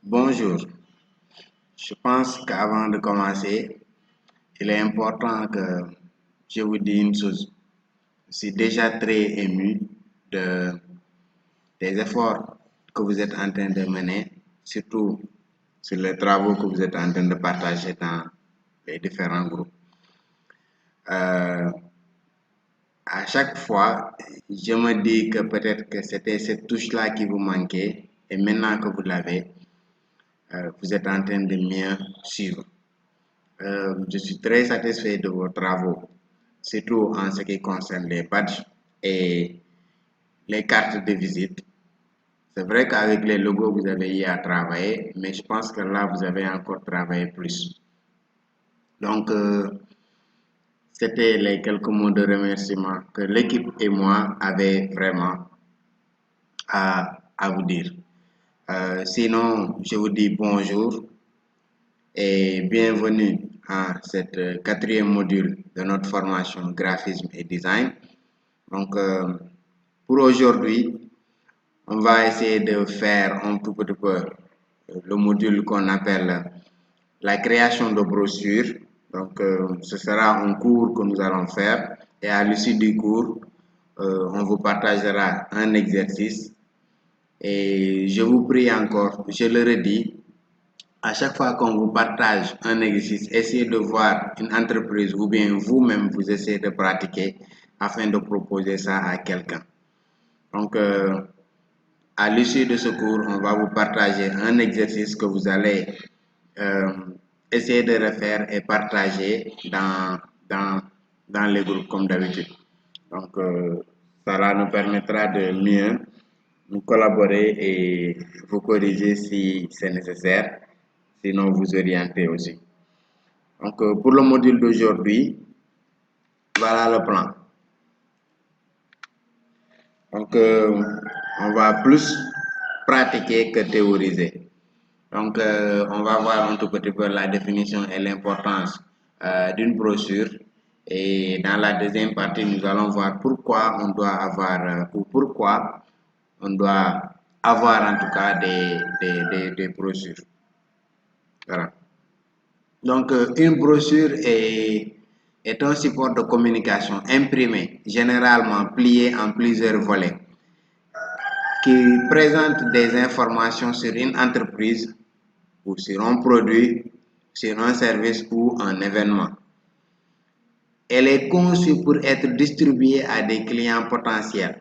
Bonjour. Je pense qu'avant de commencer, il est important que je vous dise une chose. Je suis déjà très ému de, des efforts que vous êtes en train de mener, surtout sur les travaux que vous êtes en train de partager dans les différents groupes. À chaque fois, je me dis que peut-être que c'était cette touche-là qui vous manquait et maintenant que vous l'avez, vous êtes en train de mieux suivre. Je suis très satisfait de vos travaux, surtout en ce qui concerne les badges et les cartes de visite. C'est vrai qu'avec les logos, vous avez eu à travailler, mais je pense que là, vous avez encore travaillé plus. Donc, c'était les quelques mots de remerciement que l'équipe et moi avaient vraiment à vous dire. Sinon, je vous dis bonjour et bienvenue à cette quatrième module de notre formation graphisme et design. Donc, pour aujourd'hui, on va essayer de faire un tout petit peu le module qu'on appelle la création de brochures. Donc, ce sera un cours que nous allons faire et à l'issue du cours, on vous partagera un exercice. Et je vous prie encore, je le redis, à chaque fois qu'on vous partage un exercice, essayez de voir une entreprise ou bien vous-même vous essayez de pratiquer afin de proposer ça à quelqu'un. Donc, à l'issue de ce cours, on va vous partager un exercice que vous allez euh, essayer de refaire et partager dans les groupes comme d'habitude. Donc, cela nous permettra de mieux nous collaborer et vous corriger si c'est nécessaire, sinon vous orienter aussi. Donc, pour le module d'aujourd'hui, voilà le plan. Donc, on va plus pratiquer que théoriser. Donc, on va voir un tout petit peu la définition et l'importance d'une brochure. Et dans la deuxième partie, nous allons voir pourquoi on doit avoir, ou pourquoi on doit avoir en tout cas des brochures. Voilà. Donc, une brochure est un support de communication imprimé, généralement plié en plusieurs volets, qui présente des informations sur une entreprise ou sur un produit, sur un service ou un événement. Elle est conçue pour être distribuée à des clients potentiels,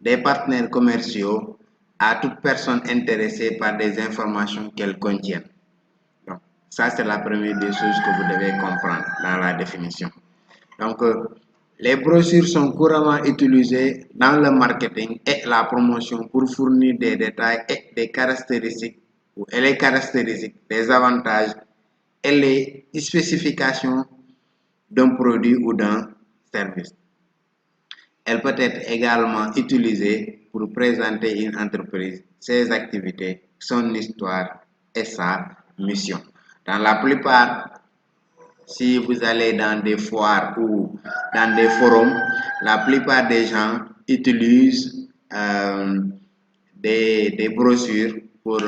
des partenaires commerciaux, à toute personne intéressée par des informations qu'elle contient. Donc, ça, c'est la première des choses que vous devez comprendre dans la définition. Donc, les brochures sont couramment utilisées dans le marketing et la promotion pour fournir des détails et des caractéristiques et les caractéristiques, des avantages et les spécifications d'un produit ou d'un service. Elle peut être également utilisée pour présenter une entreprise, ses activités, son histoire et sa mission. Dans la plupart, si vous allez dans des foires ou dans des forums, la plupart des gens utilisent des brochures pour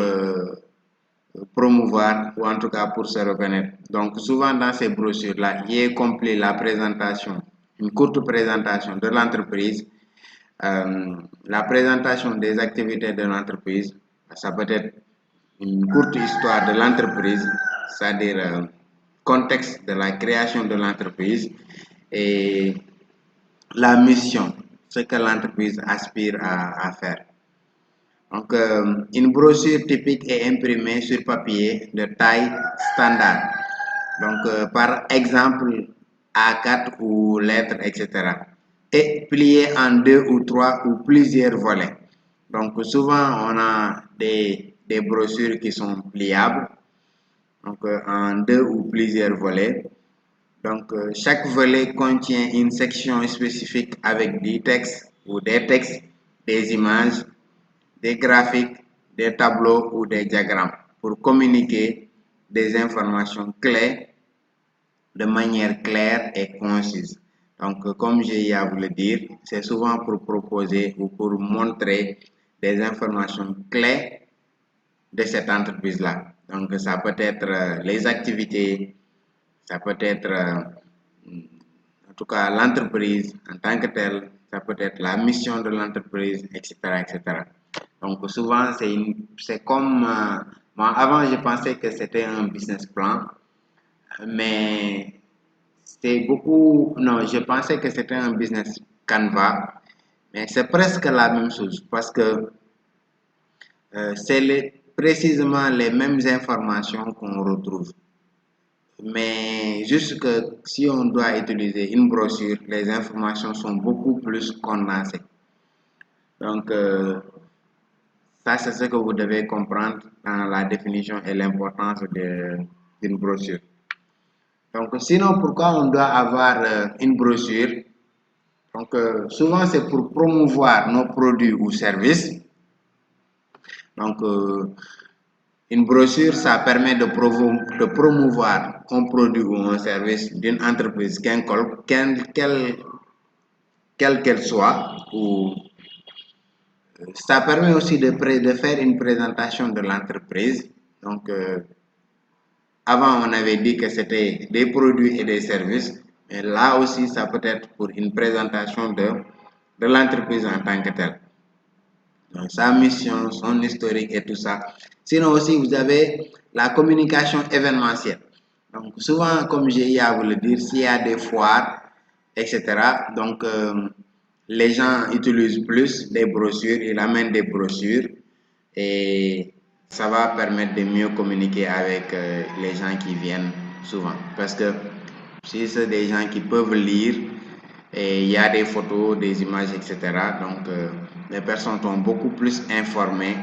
promouvoir ou en tout cas pour se reconnaître. Donc souvent dans ces brochures-là, il est complet la présentation, une courte présentation de l'entreprise, la présentation des activités de l'entreprise, ça peut être une courte histoire de l'entreprise, c'est-à-dire contexte de la création de l'entreprise et la mission, ce que l'entreprise aspire à faire. Donc, une brochure typique est imprimée sur papier de taille standard. Donc, par exemple, A4 ou lettres, etc. Et pliée en 2 ou 3 ou plusieurs volets. Donc, souvent, on a des brochures qui sont pliables, donc en 2 ou plusieurs volets. Donc, chaque volet contient une section spécifique avec des textes ou des textes, des images, des graphiques, des tableaux ou des diagrammes pour communiquer des informations clés de manière claire et concise. Donc, comme j'ai eu à vous le dire, c'est souvent pour proposer ou pour montrer des informations clés de cette entreprise-là. Donc, ça peut être les activités, ça peut être en tout cas l'entreprise en tant que telle, ça peut être la mission de l'entreprise, etc., etc. Donc, souvent, c'est comme moi, avant, je pensais que c'était un business plan, mais c'est beaucoup, non, je pensais que c'était un business Canva, mais c'est presque la même chose parce que précisément les mêmes informations qu'on retrouve. Mais juste que si on doit utiliser une brochure, les informations sont beaucoup plus condensées. Donc, ça, c'est ce que vous devez comprendre dans la définition et l'importance d'une brochure. Donc, sinon, pourquoi on doit avoir une brochure? Donc, souvent, c'est pour promouvoir nos produits ou services. Donc, une brochure, ça permet de promouvoir un produit ou un service d'une entreprise, quelle qu'elle soit. Ou, ça permet aussi de faire une présentation de l'entreprise. Donc, avant, on avait dit que c'était des produits et des services. Mais là aussi, ça peut être pour une présentation de l'entreprise en tant que telle. Donc, sa mission, son historique et tout ça. Sinon aussi, vous avez la communication événementielle. Donc, souvent, comme j'ai eu à vous le dire, s'il y a des foires, etc., donc les gens utilisent plus des brochures, ils amènent des brochures et ça va permettre de mieux communiquer avec les gens qui viennent souvent. Parce que si c'est des gens qui peuvent lire, et il y a des photos, des images, etc. Donc, les personnes sont beaucoup plus informées.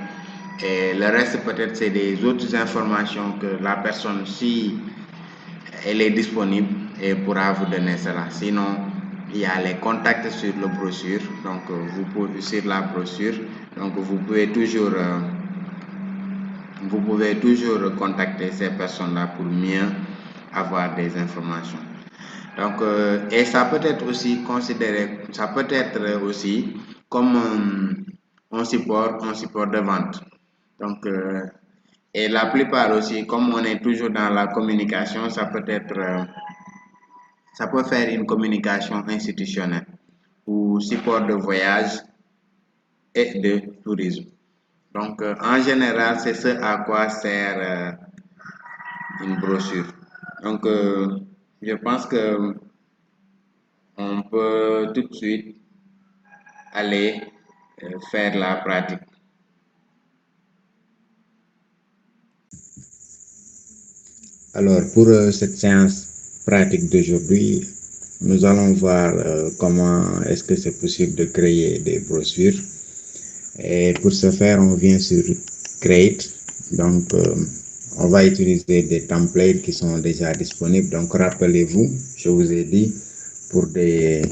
Et le reste, peut-être, c'est des autres informations que la personne, si elle est disponible, elle pourra vous donner cela. Sinon, il y a les contacts sur la brochure. Donc, vous pouvez sur la brochure. Donc, vous pouvez toujours contacter ces personnes-là pour mieux avoir des informations. Donc, et ça peut être aussi considéré, ça peut être aussi comme un support de vente. Donc, et la plupart aussi, comme on est toujours dans la communication, ça peut faire une communication institutionnelle ou support de voyage et de tourisme. Donc, en général, c'est ce à quoi sert une brochure. Donc, je pense que on peut tout de suite aller faire la pratique. Alors, pour cette séance pratique d'aujourd'hui, nous allons voir comment est-ce que c'est possible de créer des brochures. Et pour ce faire, on vient sur Create. Donc, on va utiliser des templates qui sont déjà disponibles. Donc, rappelez-vous, je vous ai dit, pour des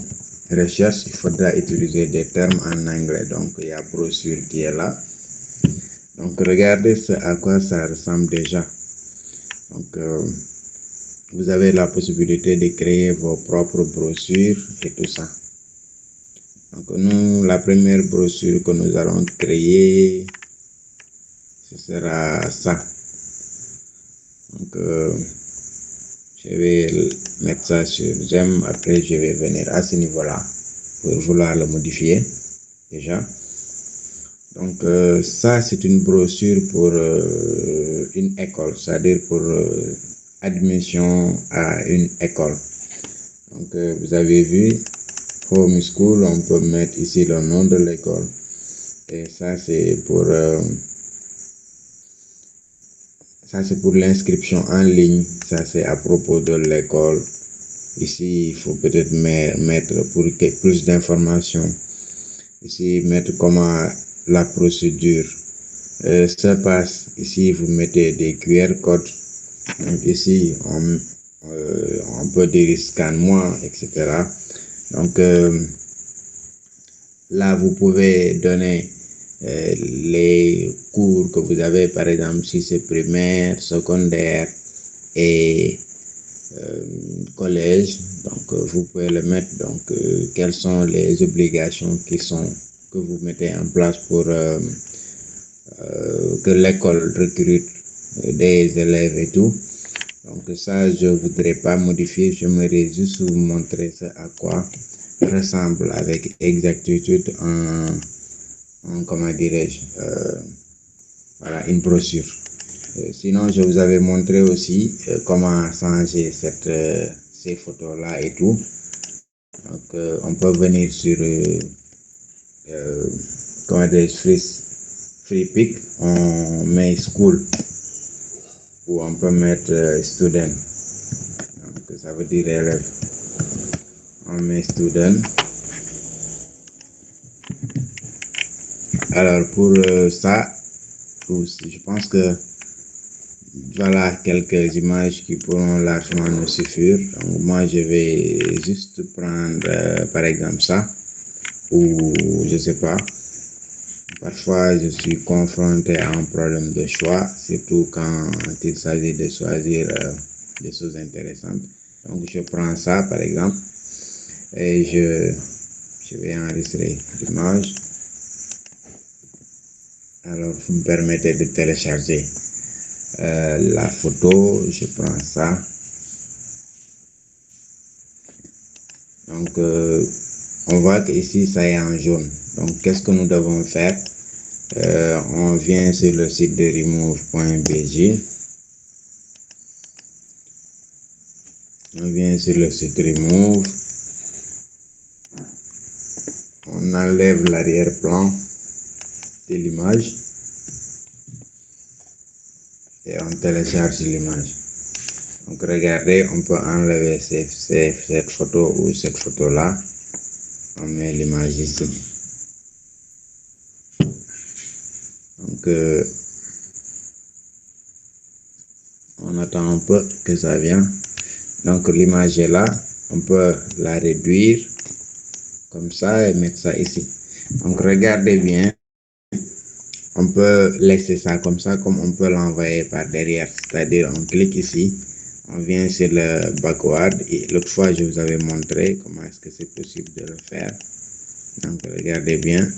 recherches, il faudra utiliser des termes en anglais. Donc, il y a brochure qui est là. Donc, regardez à quoi ça ressemble déjà. Donc, vous avez la possibilité de créer vos propres brochures et tout ça. Donc, nous, la première brochure que nous allons créer, ce sera ça. Donc, je vais mettre ça sur j'aime. Après, je vais venir à ce niveau-là pour vouloir le modifier déjà. Donc, ça, c'est une brochure pour une école, c'est-à-dire pour admission à une école. Donc, vous avez vu, Home School, on peut mettre ici le nom de l'école. Et ça, c'est pour l'inscription en ligne. Ça, c'est à propos de l'école. Ici, il faut peut-être mettre pour plus d'informations. Ici, mettre comment la procédure se passe. Ici, vous mettez des QR codes. Donc ici, on peut dire scanne-moi, etc. Donc là, vous pouvez donner les cours que vous avez, par exemple, si c'est primaire, secondaire et collège. Donc, vous pouvez le mettre. Donc, quelles sont les obligations que vous mettez en place que l'école recrute des élèves et tout. Donc ça, je ne voudrais pas modifier, j'aimerais juste vous montrer ça à quoi ressemble avec exactitude comment dirais-je, voilà, une brochure. Sinon, je vous avais montré aussi comment changer ces photos-là et tout. Donc, on peut venir sur comment dire, free pick, on met school ou on peut mettre student. Donc, ça veut dire élève. On met student. Alors, pour ça, je pense que voilà quelques images qui pourront largement nous suffire. Donc, moi, je vais juste prendre, par exemple, ça. Ou, je sais pas. Parfois, je suis confronté à un problème de choix, surtout quand il s'agit de choisir des choses intéressantes. Donc, je prends ça, par exemple, et je vais enregistrer l'image. Alors, vous me permettez de télécharger la photo. Je prends ça. Donc, on voit qu'ici, ça est en jaune. Donc, qu'est-ce que nous devons faire? On vient sur le site de remove.bg. On vient sur le site remove. On enlève l'arrière-plan de l'image et on télécharge l'image. Donc, regardez, on peut enlever cette photo ou cette photo-là. On met l'image ici. Donc, on attend un peu que ça vienne. Donc, l'image est là. On peut la réduire comme ça et mettre ça ici. Donc, regardez bien. On peut laisser ça comme ça, comme on peut l'envoyer par derrière. C'est-à-dire, on clique ici. On vient sur le backward. Et l'autre fois, je vous avais montré comment est-ce que c'est possible de le faire. Donc, regardez bien.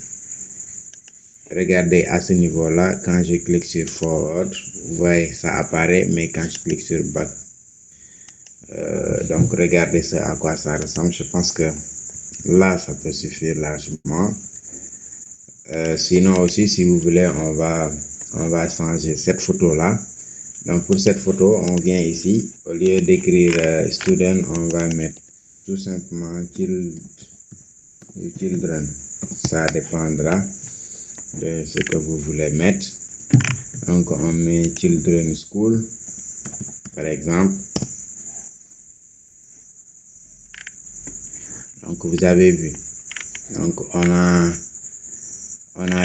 Regardez à ce niveau-là, quand je clique sur forward, vous voyez, ça apparaît, mais quand je clique sur back, donc regardez ça à quoi ça ressemble. Je pense que là, ça peut suffire largement. Sinon aussi, si vous voulez, on va changer cette photo-là. Donc pour cette photo, on vient ici. Au lieu d'écrire student, on va mettre tout simplement children. Ça dépendra de ce que vous voulez mettre. Donc on met children school, par exemple. Donc vous avez vu. Donc on a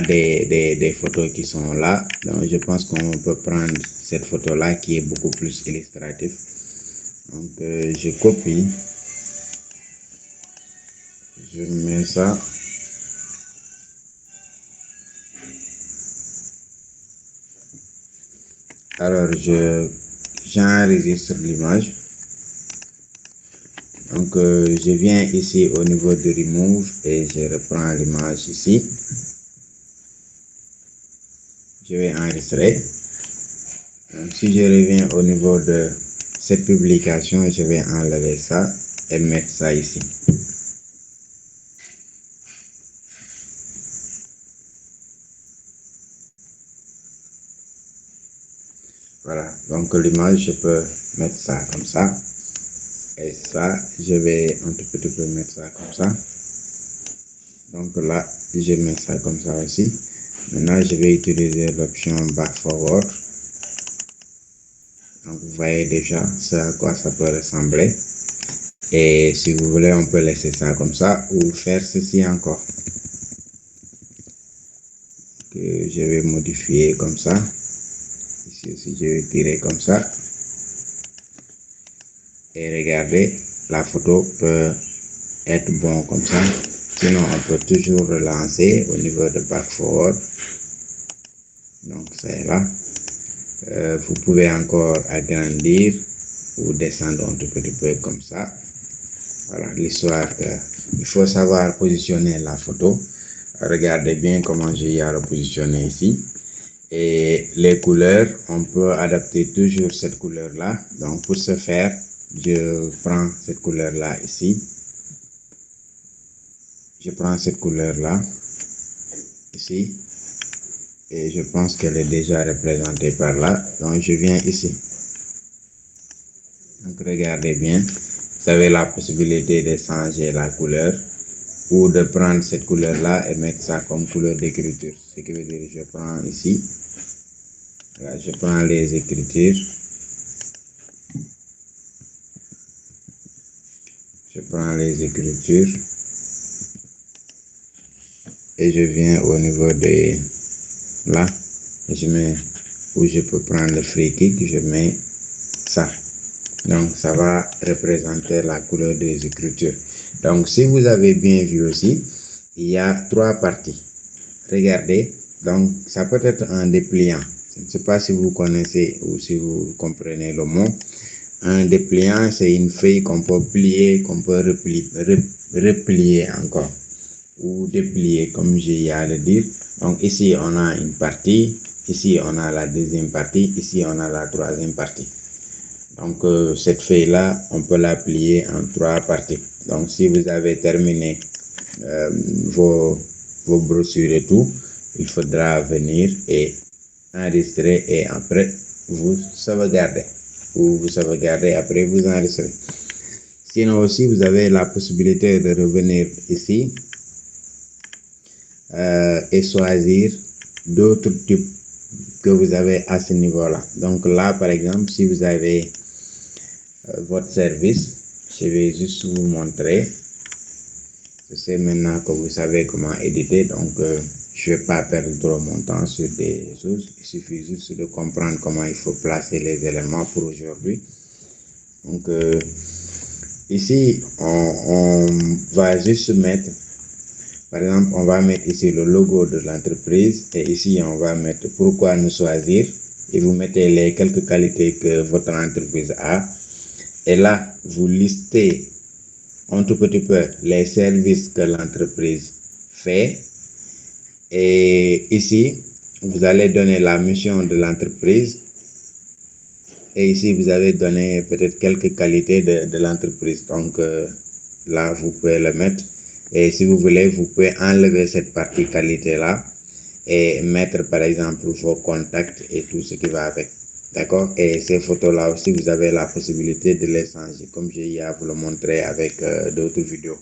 des photos qui sont là. Donc je pense qu'on peut prendre cette photo-là qui est beaucoup plus illustrative. Donc je copie. Je mets ça. Alors j'enregistre l'image. Donc je viens ici au niveau de remove et je reprends l'image ici. Je vais enregistrer. Donc, si je reviens au niveau de cette publication, je vais enlever ça et mettre ça ici. Voilà, donc l'image, je peux mettre ça comme ça. Et ça, je vais un tout petit peu mettre ça comme ça. Donc là, je mets ça comme ça aussi. Maintenant, je vais utiliser l'option back forward. Donc, vous voyez déjà à quoi ça peut ressembler. Et si vous voulez, on peut laisser ça comme ça ou faire ceci encore. Que je vais modifier comme ça. Ici aussi, je vais tirer comme ça. Et regardez, la photo peut être bon comme ça. Sinon, on peut toujours relancer au niveau de back forward. Donc, c'est là. Vous pouvez encore agrandir ou descendre un tout petit peu comme ça. Voilà l'histoire. Il faut savoir positionner la photo. Regardez bien comment j'ai à repositionner ici. Et les couleurs, on peut adapter toujours cette couleur-là. Donc pour ce faire, je prends cette couleur-là ici. Je prends cette couleur-là ici. Et je pense qu'elle est déjà représentée par là. Donc je viens ici. Donc regardez bien. Vous avez la possibilité de changer la couleur ou de prendre cette couleur-là et mettre ça comme couleur d'écriture. Ce qui veut dire je prends ici. Là, je prends les écritures. Je prends les écritures. Et je viens au niveau de là. Je mets où je peux prendre le free kick. Je mets ça. Donc, ça va représenter la couleur des écritures. Donc, si vous avez bien vu aussi, il y a trois parties. Regardez. Donc, ça peut être un dépliant. Je ne sais pas si vous connaissez ou si vous comprenez le mot. Un dépliant, c'est une feuille qu'on peut plier, qu'on peut replier encore ou déplier, comme j'ai à le dire. Donc, ici, on a une partie. Ici, on a la deuxième partie. Ici, on a la troisième partie. Donc, cette feuille-là, on peut la plier en trois parties. Donc, si vous avez terminé vos brochures et tout, il faudra venir et enregistrer et après, vous sauvegardez. Ou vous sauvegardez, après vous enregistrez. Sinon aussi, vous avez la possibilité de revenir ici et choisir d'autres types que vous avez à ce niveau-là. Donc là, par exemple, si vous avez votre service, je vais juste vous montrer. Je sais maintenant que vous savez comment éditer, donc je ne vais pas perdre trop mon temps sur des choses. Il suffit juste de comprendre comment il faut placer les éléments pour aujourd'hui. Donc ici, on va juste mettre, par exemple, on va mettre ici le logo de l'entreprise et ici, on va mettre pourquoi nous choisir et vous mettez les quelques qualités que votre entreprise a. Et là, vous listez un tout petit peu les services que l'entreprise fait. Et ici, vous allez donner la mission de l'entreprise. Et ici, vous avez donné peut-être quelques qualités de l'entreprise. Donc là, vous pouvez le mettre. Et si vous voulez, vous pouvez enlever cette partie qualité-là et mettre par exemple vos contacts et tout ce qui va avec. D'accord? Et ces photos-là aussi, vous avez la possibilité de les changer, comme j'ai eu à vous le montrer avec d'autres vidéos.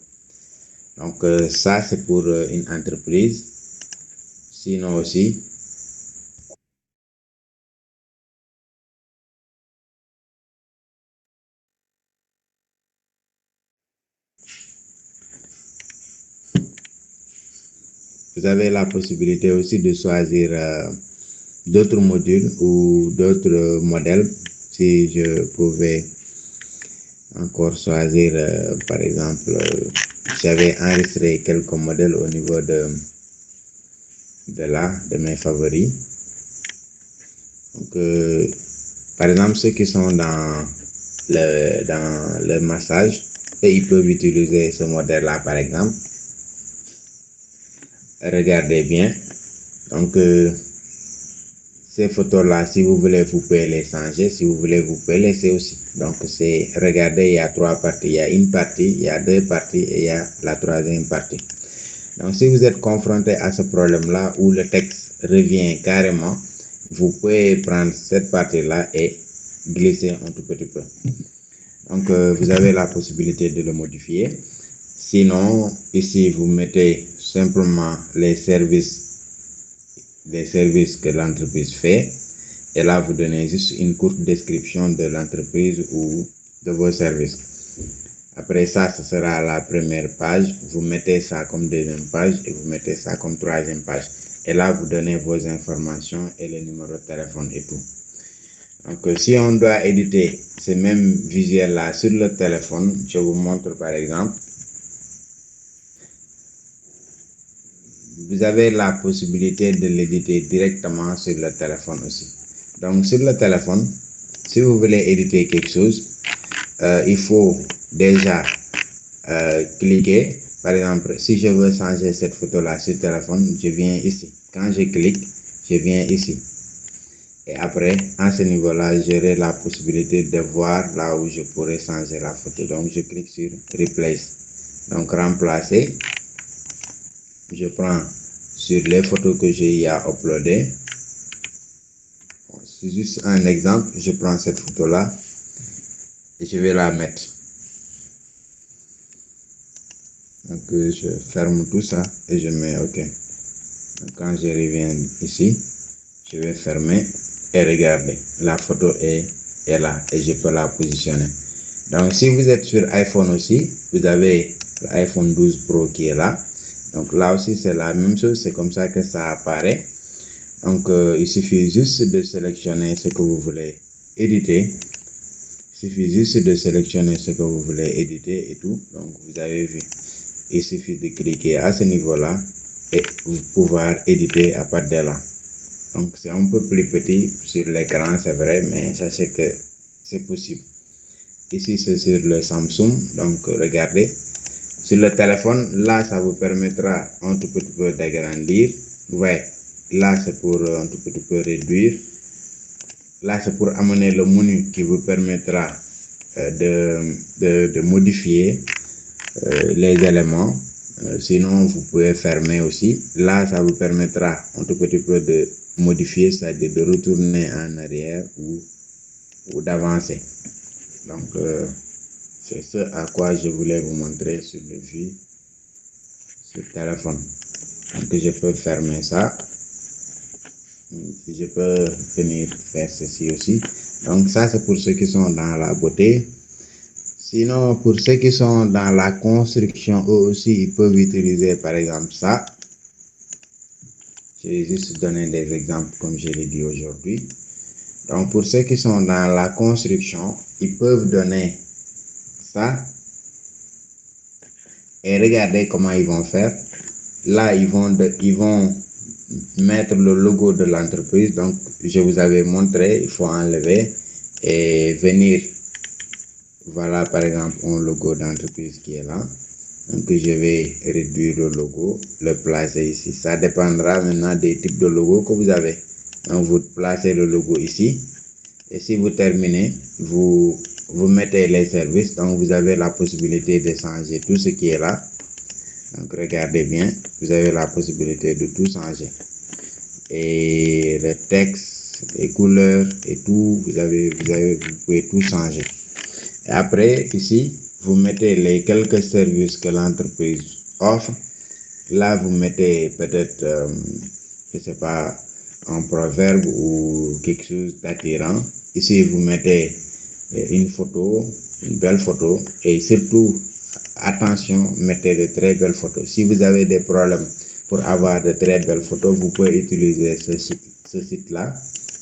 Donc, ça, c'est pour une entreprise. Sinon aussi, vous avez la possibilité aussi de choisir d'autres modules ou d'autres modèles. Si je pouvais encore choisir, par exemple, j'avais enregistré quelques modèles au niveau de mes favoris. Donc, par exemple, ceux qui sont dans le massage, et ils peuvent utiliser ce modèle-là, par exemple. Regardez bien. Donc, ces photos-là, si vous voulez, vous pouvez les changer. Si vous voulez, vous pouvez laisser aussi. Donc, regardez, il y a trois parties. Il y a une partie, il y a deux parties et il y a la troisième partie. Donc, si vous êtes confronté à ce problème-là où le texte revient carrément, vous pouvez prendre cette partie-là et glisser un tout petit peu. Donc, vous avez la possibilité de le modifier. Sinon, ici, vous mettez simplement les services que l'entreprise fait. Et là, vous donnez juste une courte description de l'entreprise ou de vos services. Après ça, ce sera la première page. Vous mettez ça comme deuxième page et vous mettez ça comme troisième page. Et là, vous donnez vos informations et le numéro de téléphone et tout. Donc, si on doit éditer ce même visuel-là sur le téléphone, je vous montre par exemple. Vous avez la possibilité de l'éditer directement sur le téléphone aussi. Donc, sur le téléphone, si vous voulez éditer quelque chose, il faut déjà cliquer. Par exemple, si je veux changer cette photo-là sur le téléphone, je viens ici. Quand je clique, je viens ici. Et après, à ce niveau-là, j'aurai la possibilité de voir là où je pourrais changer la photo. Donc, je clique sur Replace. Donc, remplacer. Je prends sur les photos que j'ai y à uploader. C'est juste un exemple. Je prends cette photo-là et je vais la mettre. Donc, je ferme tout ça et je mets OK. Donc, quand je reviens ici, je vais fermer et regarder. La photo est là et je peux la positionner. Donc, si vous êtes sur iPhone aussi, vous avez l'iPhone 12 Pro qui est là. Donc, là aussi, c'est la même chose. C'est comme ça que ça apparaît. Donc, il suffit juste de sélectionner ce que vous voulez éditer. Il suffit juste de sélectionner ce que vous voulez éditer et tout. Donc, vous avez vu. Il suffit de cliquer à ce niveau-là et vous pouvoir éditer à partir de là. Donc, c'est un peu plus petit sur l'écran, c'est vrai, mais sachez que c'est possible. Ici, c'est sur le Samsung. Donc, regardez. Sur le téléphone, là, ça vous permettra un tout petit peu d'agrandir. Ouais, là, c'est pour un tout petit peu réduire. Là, c'est pour amener le menu qui vous permettra de modifier les éléments. Sinon, vous pouvez fermer aussi. Là, ça vous permettra un tout petit peu de modifier, c'est-à-dire de retourner en arrière ou d'avancer. Donc, c'est ce à quoi je voulais vous montrer sur le vue sur téléphone. Donc, je peux fermer ça. Je peux venir faire ceci aussi. Donc, ça, c'est pour ceux qui sont dans la beauté. Sinon, pour ceux qui sont dans la construction, eux aussi, ils peuvent utiliser, par exemple, ça. Je vais juste donner des exemples, comme je l'ai dit aujourd'hui. Donc, pour ceux qui sont dans la construction, ils peuvent donner ça. Et regardez comment ils vont faire. Là, ils vont mettre le logo de l'entreprise. Donc, je vous avais montré, il faut enlever et venir. Voilà, par exemple, un logo d'entreprise qui est là. Donc, je vais réduire le logo, le placer ici. Ça dépendra maintenant des types de logos que vous avez. Donc, vous placez le logo ici. Et si vous terminez, vous mettez les services. Donc, vous avez la possibilité de changer tout ce qui est là. Donc, regardez bien, vous avez la possibilité de tout changer. Et le texte, les couleurs et tout, vous pouvez tout changer. Et après, ici, vous mettez les quelques services que l'entreprise offre. Là, vous mettez peut-être, je ne sais pas, un proverbe ou quelque chose d'attirant. Ici, vous mettez une photo, une belle photo. Et surtout, attention, mettez de très belles photos. Si vous avez des problèmes pour avoir de très belles photos, vous pouvez utiliser ce site-là.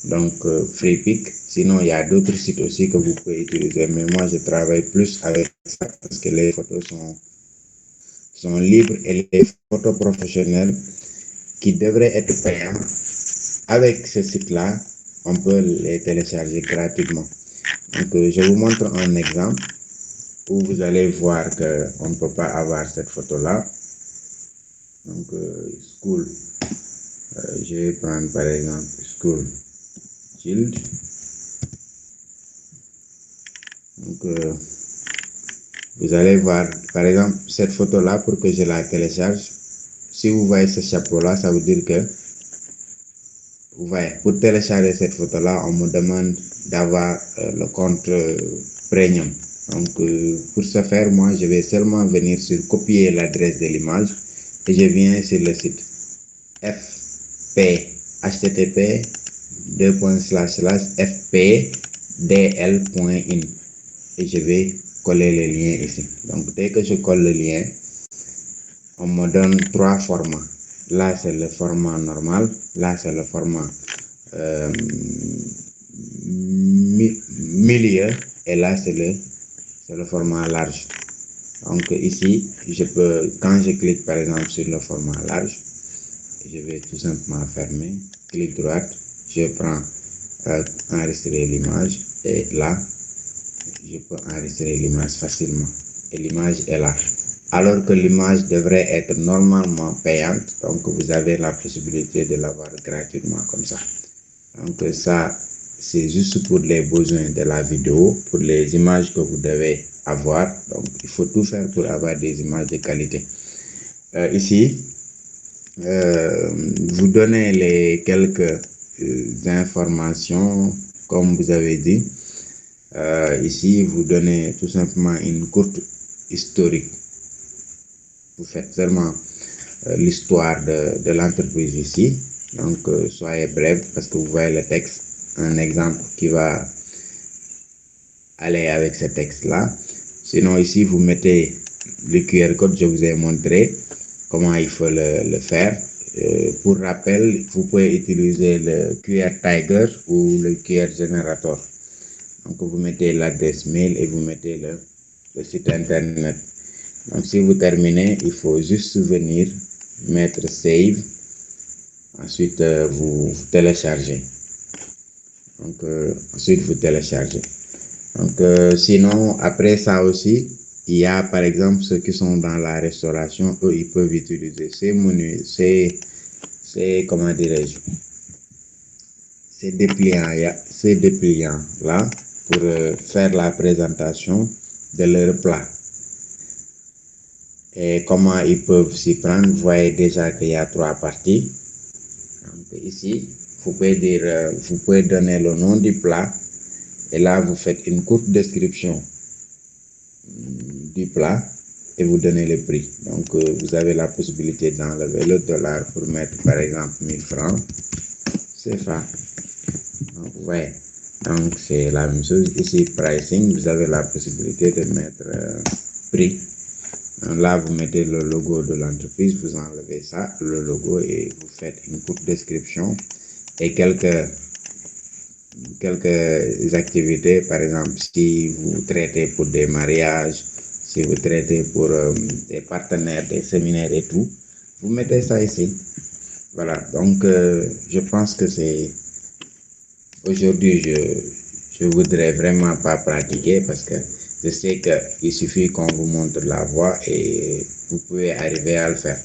Donc, FreePic. Sinon, il y a d'autres sites aussi que vous pouvez utiliser. Mais moi, je travaille plus avec ça parce que les photos sont libres et les photos professionnelles qui devraient être payantes. Avec ce site-là, on peut les télécharger gratuitement. Donc, je vous montre un exemple où vous allez voir qu'on ne peut pas avoir cette photo-là. Donc, School. Je vais prendre par exemple School Child. Donc, vous allez voir, par exemple, cette photo-là, pour que je la télécharge. Si vous voyez ce chapeau-là, ça veut dire que, vous voyez, pour télécharger cette photo-là, on me demande d'avoir le compte premium. Donc, pour ce faire, moi, je vais seulement venir sur copier l'adresse de l'image et je viens sur le site http://fpdl.in et je vais coller le lien ici. Donc, dès que je colle le lien, on me donne trois formats. Là, c'est le format normal. Là, c'est le format milieu. Et là, c'est le format large. Donc, ici, quand je clique par exemple sur le format large, je vais tout simplement fermer. Clic droite, je prends enregistrer l'image. Et là, je peux enregistrer l'image facilement. Et l'image est là. Alors que l'image devrait être normalement payante, donc vous avez la possibilité de l'avoir gratuitement comme ça. Donc ça, c'est juste pour les besoins de la vidéo, pour les images que vous devez avoir. Donc il faut tout faire pour avoir des images de qualité. Ici, vous donnez les quelques informations, comme vous avez dit. Ici, vous donnez tout simplement une courte historique. Vous faites seulement l'histoire de l'entreprise ici. Donc, soyez bref parce que vous voyez le texte, un exemple qui va aller avec ce texte-là. Sinon, ici, vous mettez le QR code, je vous ai montré comment il faut le faire. Pour rappel, vous pouvez utiliser le QR Tiger ou le QR Generator. Donc, vous mettez l'adresse mail et vous mettez le site internet. Donc, si vous terminez, il faut juste venir mettre Save. Ensuite, vous téléchargez. Donc, ensuite, vous téléchargez. Donc, sinon, après ça aussi, il y a par exemple ceux qui sont dans la restauration, eux, ils peuvent utiliser ces menus, comment dirais-je, ces dépliants-là pour faire la présentation de leur plat. Et comment ils peuvent s'y prendre, vous voyez déjà qu'il y a 3 parties. Donc, ici, vous pouvez donner le nom du plat et là, vous faites une courte description du plat et vous donnez le prix. Donc, vous avez la possibilité d'enlever le dollar pour mettre par exemple 1000 francs. C'est ça. Donc, ouais. Donc, c'est la même chose. Ici, pricing, vous avez la possibilité de mettre prix. Donc, là, vous mettez le logo de l'entreprise, vous enlevez ça, le logo, et vous faites une courte description et quelques activités. Par exemple, si vous traitez pour des mariages, si vous traitez pour des partenaires, des séminaires et tout, vous mettez ça ici. Voilà, donc je pense que c'est... Aujourd'hui, je voudrais vraiment pas pratiquer parce que je sais qu'il suffit qu'on vous montre la voie et vous pouvez arriver à le faire.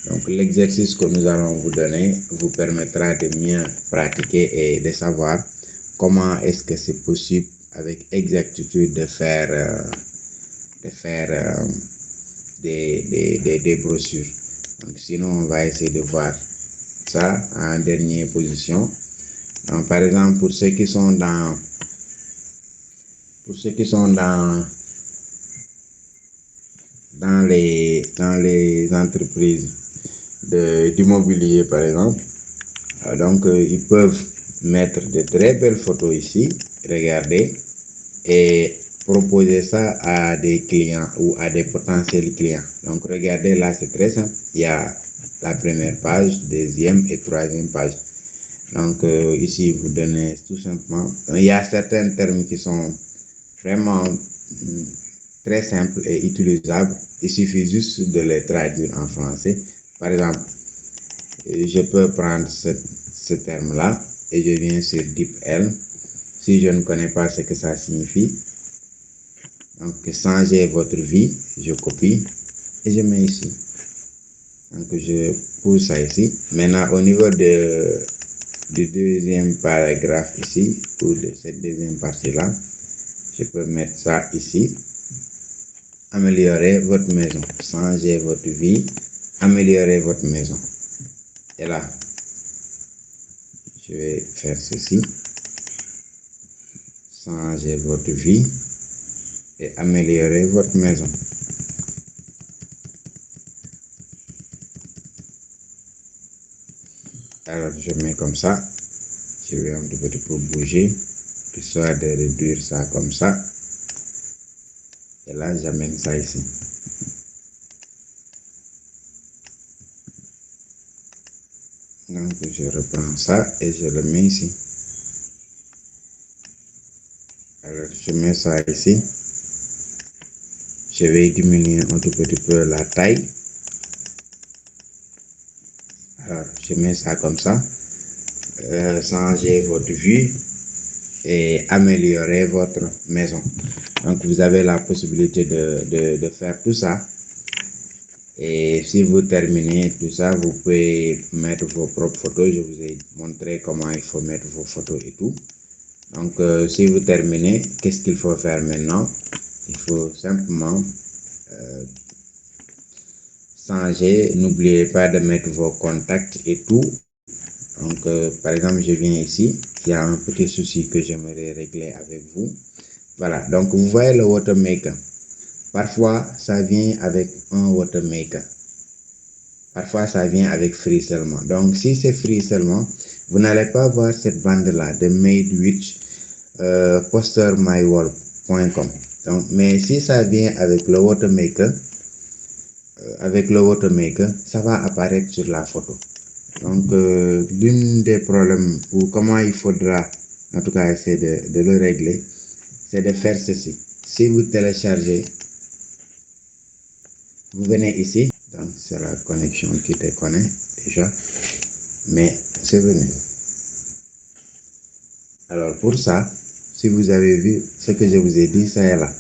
Donc, l'exercice que nous allons vous donner vous permettra de mieux pratiquer et de savoir comment est-ce que c'est possible avec exactitude de faire des brochures. Donc, sinon, on va essayer de voir ça en dernière position. Donc, par exemple, pour ceux qui sont dans les entreprises d'immobilier, par exemple, donc ils peuvent mettre de très belles photos ici, regardez, et proposer ça à des clients ou à des potentiels clients. Donc, regardez, là, c'est très simple. Il y a la première page, deuxième et troisième page. Donc, ici, vous donnez tout simplement... Il y a certains termes qui sont vraiment très simples et utilisables. Il suffit juste de les traduire en français. Par exemple, je peux prendre ce terme-là et je viens sur DeepL. Si je ne connais pas ce que ça signifie, donc changer votre vie, je copie et je mets ici. Donc je pousse ça ici. Maintenant, au niveau du deuxième paragraphe ici, ou de cette deuxième partie-là, je peux mettre ça ici. Améliorer votre maison, changer votre vie, améliorer votre maison. Et là, je vais faire ceci. Changer votre vie et améliorer votre maison. Alors, je mets comme ça. Je vais un petit peu bouger, histoire de réduire ça comme ça. Et là, j'amène ça ici. Donc, je reprends ça et je le mets ici. Alors, je mets ça ici. Je vais diminuer un tout petit peu la taille. Alors, je mets ça comme ça. Changer votre vue et améliorer votre maison. Donc, vous avez la possibilité de faire tout ça Et si vous terminez tout ça, vous pouvez mettre vos propres photos. Je vous ai montré comment il faut mettre vos photos et tout. Donc, si vous terminez, qu'est-ce qu'il faut faire maintenant? Il faut simplement changer. N'oubliez pas de mettre vos contacts et tout. Donc, par exemple, je viens ici. Il y a un petit souci que j'aimerais régler avec vous. Voilà. Donc, vous voyez le watermaker. Parfois, ça vient avec un watermaker. Parfois, ça vient avec free seulement. Donc, si c'est free seulement, vous n'allez pas voir cette bande-là de made with postermywall.com. Donc, mais si ça vient avec le watermaker, ça va apparaître sur la photo. Donc, l'un des problèmes ou comment il faudra, en tout cas, essayer de le régler, c'est de faire ceci. Si vous téléchargez, vous venez ici. Donc, c'est la connexion qui déconne déjà. Mais c'est venu. Alors, pour ça, si vous avez vu ce que je vous ai dit, ça est là.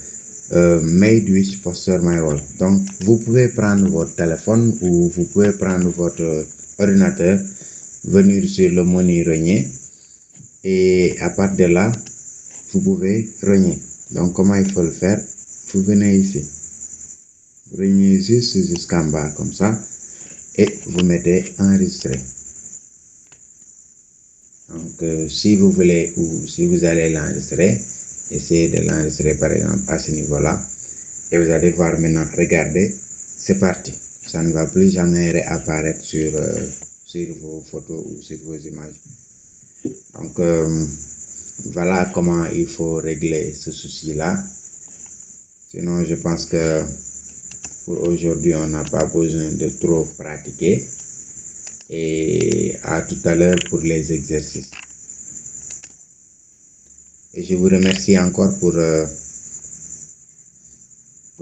Made with postermywall. Donc, vous pouvez prendre votre téléphone ou vous pouvez prendre votre ordinateur, venir sur le menu renier et à partir de là, vous pouvez renier. Donc, comment il faut le faire? Vous venez ici. Vous reniez juste jusqu'en bas comme ça et vous mettez enregistrer. Donc, si vous voulez ou si vous allez l'enregistrer, essayez de l'enregistrer par exemple à ce niveau-là. Et vous allez voir maintenant, regardez, c'est parti. Ça ne va plus jamais réapparaître sur vos photos ou sur vos images. Donc, voilà comment il faut régler ce souci-là. Sinon, je pense que pour aujourd'hui, on n'a pas besoin de trop pratiquer. Et à tout à l'heure pour les exercices. Et je vous remercie encore pour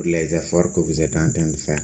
les efforts que vous êtes en train de faire.